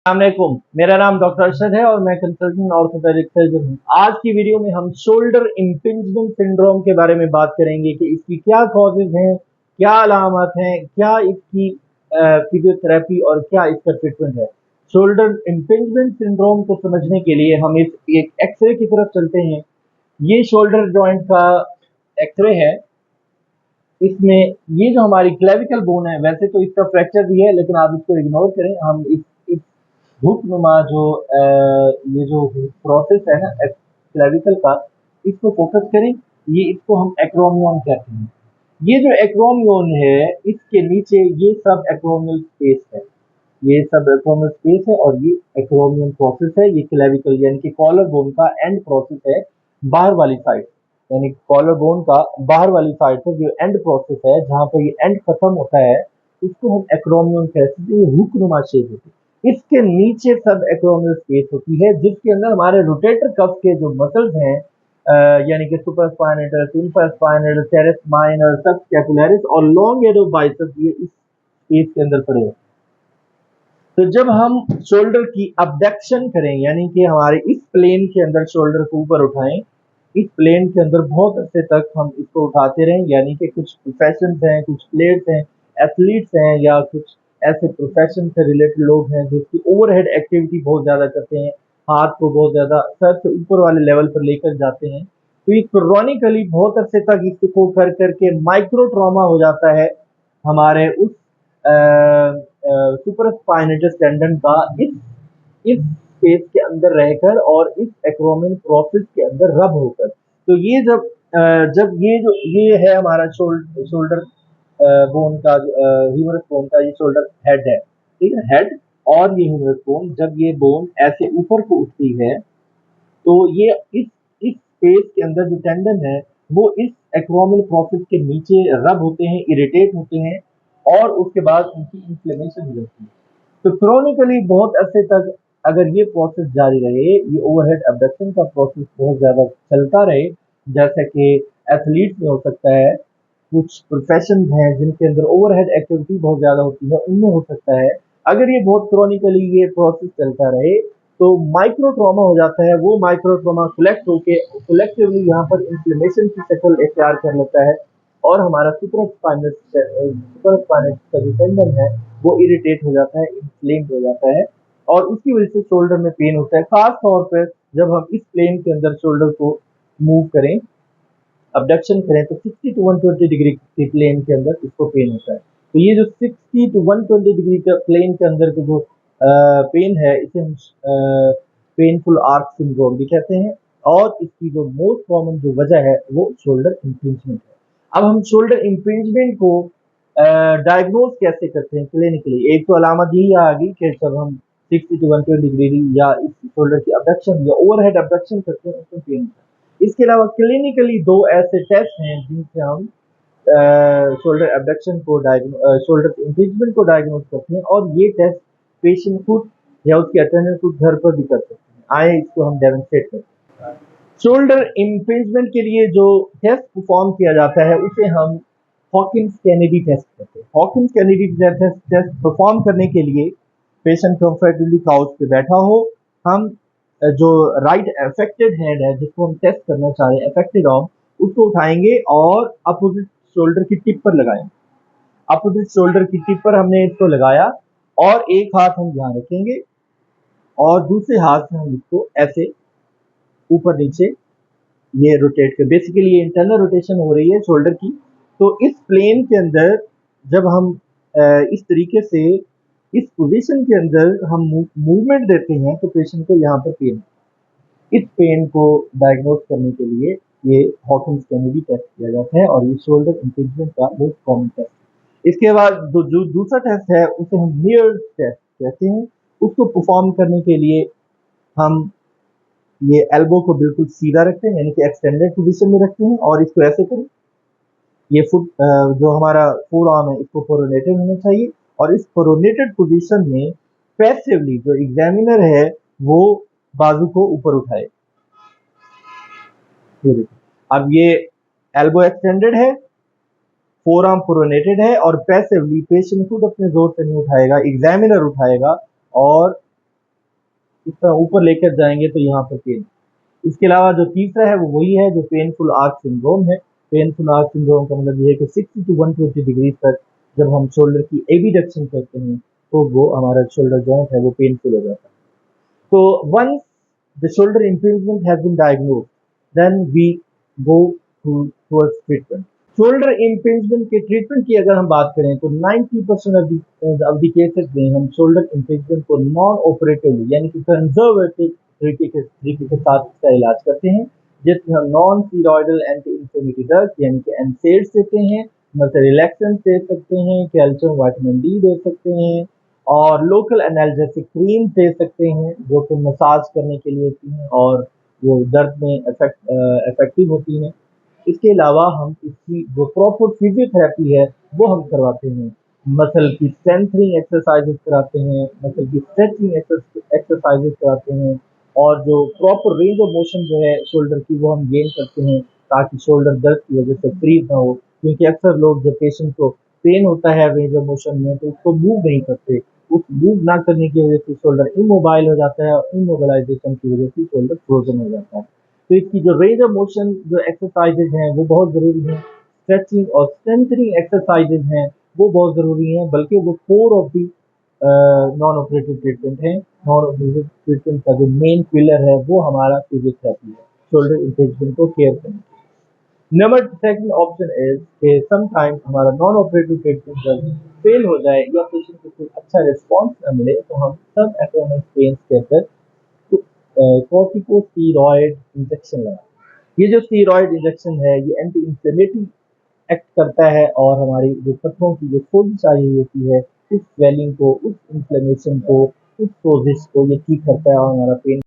अस्सलामुअलैकुम। मेरा नाम डॉक्टर अरशद है और मैं कंसल्टेंट ऑर्थोपेडिक सर्जन हूँ। आज की वीडियो में हम शोल्डर इम्पिंजमेंट सिंड्रोम के बारे में बात करेंगे कि इसकी क्या कॉजेज हैं, क्या अलामत हैं, क्या इसकी फिजियोथेरेपी और क्या इसका ट्रीटमेंट है। शोल्डर इम्पिंजमेंट सिंड्रोम को समझने के लिए हम इस एक एक्सरे की तरफ चलते हैं। ये शोल्डर जॉइंट का एक्सरे है। इसमें ये जो हमारी क्लेविकल बोन है, वैसे तो इसका फ्रैक्चर भी है, लेकिन आप इसको इग्नोर करें। हम इस हुक्नुमा जो ये जो प्रोसेस है ना क्लेविकल का, इसको फोकस करें। ये इसको हम एक्रोमियन कहते हैं। ये जो एक्रोमियन है, इसके नीचे ये सब एक्रोमियल स्पेस है। ये सब एक्रोमियल स्पेस है और ये एक्रोमियन प्रोसेस है। ये क्लेविकल यानी कि कॉलर बोन का एंड प्रोसेस है, बाहर वाली साइड। यानी कॉलर बोन का बाहर वाली साइड पर जो एंड प्रोसेस है, जहां पर ये एंड खत्म होता है, उसको हम एक्रोमियन कहते हैं। ये हुक्नुमा शेप होती है। इसके नीचे सब एक्रोमियल स्पेस होती है, जिसके अंदर हमारे रोटेटर कफ के जो मसल्स हैं, यानी कि super supinator, इंफर supinator, teres minor, subscapularis और लोंगेरो बाइसेप्स, ये इस स्पेस के अंदर पड़े हैं। तो जब हम शोल्डर की अबडक्शन करें, यानी कि हमारे इस प्लेन के अंदर शोल्डर को ऊपर उठाएं, इस प्लेन के अंदर बहुत अर्से तक हम इसको उठाते रहें, यानी कि कुछ प्रोफेशन हैं, कुछ प्लेयर्स हैं, एथलीट्स हैं, या कुछ ऐसे प्रोफेशन से रिलेटेड लोग हैं जो कि ओवरहेड एक्टिविटी बहुत ज़्यादा करते हैं, हाथ को बहुत ज़्यादा सर से ऊपर वाले लेवल पर लेकर जाते हैं। तो ये क्रॉनिकली बहुत अर्से तक इसको कर करके माइक्रो ट्रॉमा हो जाता है हमारे उस सुपर स्पाइनेटस टेंडन का इस स्पेस के अंदर रहकर और इस एक्रोमियन प्रोसेस के अंदर रब होकर। तो ये जब ये है हमारा शोल्डर बोन का, ह्यूमरस बोन का ये शोल्डर हेड है, ठीक है, हेड। और ये ह्यूमरस बोन, जब ये बोन ऐसे ऊपर को उठती है, तो ये इस स्पेस के अंदर जो टेंडन है, वो इस एक्रोमियल प्रोसेस के नीचे रब होते हैं, इरिटेट होते हैं, और उसके बाद उनकी इन्फ्लेमेशन हो जाती है। तो क्रोनिकली बहुत अरसे तक अगर ये प्रोसेस जारी रहे, ये ओवरहेड अबडक्शन का प्रोसेस बहुत ज़्यादा चलता रहे, जैसे कि एथलीट्स में हो सकता है, कुछ प्रोफेशन हैं जिनके अंदर ओवरहेड एक्टिविटी बहुत ज़्यादा होती है, उनमें हो सकता है। अगर ये बहुत क्रोनिकली ये प्रोसेस चलता रहे, तो माइक्रो ट्रॉमा हो जाता है। वो माइक्रो ट्रॉमा कलेक्ट होके कलेक्टिवली यहाँ पर इन्फ्लेमेशन की शक्ल इख्तियार कर लेता है, और हमारा सुपर स्पाइनस का जो टेंडन है, वो इरिटेट हो जाता है, इन्फ्लेम्ड हो जाता है, और उसकी वजह से शोल्डर में पेन होता है। खास तौर पर जब हम इस प्लेन के अंदर शोल्डर को मूव करें, अबडक्शन करें, तो 60 टू 120 डिग्री के प्लेन के अंदर इसको पेन होता है। तो ये जो 60 टू 120 डिग्री का प्लेन के अंदर के जो पेन है, इसे हम पेनफुल आर्क सिंड्रोम भी कहते हैं। और इसकी जो मोस्ट कॉमन जो वजह है, वो शोल्डर इम्पिंजमेंट है। अब हम शोल्डर इम्पिंजमेंट को डायग्नोज कैसे करते हैं क्लिनिकली? एक तो अलामत यही आ गई कि जब हम 60 टू 120 डिग्री या इस शोल्डर की अबडक्शन या ओवरहेड अबडक्शन करते हैं, उसमें पेन होता है। इसके अलावा क्लिनिकली दो ऐसे टेस्ट हैं जिनसे हम शोल्डर एब्डक्शन को शोल्डर इम्पिंजमेंट को डायग्नोज करते हैं, और ये टेस्ट पेशेंट खुद या उसके अटेंडेंट खुद घर पर भी कर सकते हैं। आए इसको हम डेमोन्स्ट्रेट करते हैं। शोल्डर इम्पिंजमेंट के लिए जो टेस्ट परफॉर्म किया जाता है, उसे हम हॉकिंस कैनेडी टेस्ट कहते हैं। हॉकिंस कैनेडी टेस्ट परफॉर्म करने के लिए पेशेंट कंफर्टेबली काउच पे बैठा हो, हम जो राइट अफेक्टेड हैंड है जिसको हम टेस्ट करना चाह रहे हैं, अफेक्टेड आर्म, उसको उठाएंगे और अपोजिट शोल्डर की टिप पर लगाएंगे। अपोजिट शोल्डर की टिप पर हमने इसको लगाया, और एक हाथ हम यहाँ रखेंगे और दूसरे हाथ से हम इसको ऐसे ऊपर नीचे ये रोटेट कर, बेसिकली ये इंटरनल रोटेशन हो रही है शोल्डर की। तो इस प्लेन के अंदर जब हम इस तरीके से इस पोजीशन के अंदर हम मूवमेंट देते हैं, तो पेशेंट को यहाँ पर पेन, इस पेन को डायग्नोज करने के लिए ये हॉकिंस कैनेडी टेस्ट किया जाता है, और ये शोल्डर इम्पिंजमेंट का मोस्ट कॉमन टेस्ट। इसके बाद जो दूसरा टेस्ट है, उसे हम मिरर टेस्ट कहते हैं। उसको परफॉर्म करने के लिए हम ये एल्बो को बिल्कुल सीधा रखते हैं, यानी कि एक्सटेंडेड पोजीशन में रखते हैं, और इसको ऐसे करें। ये फुट जो हमारा फोर आर्म है, इसको प्रोनेटेड होना चाहिए, और इस प्रोनेटेड पोजीशन में पैसिवली जो एग्जामिनर है, वो बाजू को ऊपर उठाए। ये देखिए, अब ये एल्बो एक्सटेंडेड है, फोर आर्म प्रोनेटेड है, और पैसिवली पेशेंट खुद अपने जोर से नहीं उठाएगा, एग्जामिनर उठाएगा, और इस तरह ऊपर लेकर जाएंगे तो यहाँ पर पेन। इसके अलावा जो तीसरा है वो वही है जो पेनफुल आर्क सिंड्रोम है। पेनफुल आर्क सिंड्रोम का मतलब ये है कि 60 to 120 डिग्री तक जब हम शोल्डर की एबिडक्शन करते हैं तो वो हमारा शोल्डर जॉइंट है वो पेनफुल हो जाता है। So once the shoulder impingement has been diagnosed, then we go towards treatment. Shoulder impingement के ट्रीटमेंट की अगर हम बात करें तो 90% ऑफ द केसेस में हम शोल्डर इम्पिंजमेंट को नॉन ऑपरेटिवली यानी कि कंजर्वेटिव तरीके के साथ इसका इलाज करते हैं, जिसमें हम non steroidal anti inflammatory drugs यानी कि एनसेड्स देते हैं, मतलब रिलैक्सेंट दे सकते हैं, कैल्शियम विटामिन डी दे सकते हैं और लोकल एनाल्जेसिक क्रीम दे सकते हैं जो कि मसाज करने के लिए होती हैं और वो दर्द में इफेक्टिव होती हैं। इसके अलावा हम इसकी जो प्रॉपर फिजियोथेरेपी है वो हम करवाते हैं, मसल की स्ट्रेंथनिंग एक्सरसाइजेस कराते हैं, मसल की स्ट्रेचिंग एक्सरसाइजेस कराते हैं और जो प्रॉपर रेंज ऑफ मोशन जो है शोल्डर की वो हम गेन करते हैं ताकि शोल्डर दर्द की वजह से फ्री ना हो, क्योंकि अक्सर लोग जब पेशेंट को पेन होता है रेंज ऑफ मोशन में तो उसको मूव नहीं करते, उस मूव ना करने की वजह से शोल्डर इमोबाइल हो जाता है और इमोबिलाइजेशन की वजह से शोल्डर फ्रोजन हो जाता है। तो इसकी जो रेंज ऑफ मोशन जो एक्सरसाइजेज हैं वो बहुत ज़रूरी हैं, स्ट्रेचिंग और स्ट्रेंथनिंग एक्सरसाइजेज हैं वो बहुत ज़रूरी हैं, बल्कि वो core of the non operative treatment है। नॉन ऑपरेटिव ट्रीटमेंट का जो मेन पिलर है वो हमारा फिजियोथेरेपी है, शोल्डर इंगेजमेंट को केयर करने के लिए। नंबर सेकंड ऑप्शन इज कि समटाइम हमारा नॉन ऑपरेटिव ट्रीटमेंट जब फेल हो जाए या पेशेंट को कोई अच्छा रिस्पॉन्स न मिले तो हम सब एब्डोमिनल पेन के अंदर कॉर्टिकोस्टेरॉइड इंजेक्शन लगा। ये जो स्टेरॉइड इंजेक्शन है ये एंटी इंफ्लेमेटरी एक्ट करता है और हमारी जो पत्थरों की जो सोजिश आई हुई होती है उस स्वेलिंग को, उस इंफ्लेमेशन को, उस सोजिश को ये ठीक करता है और हमारा पेन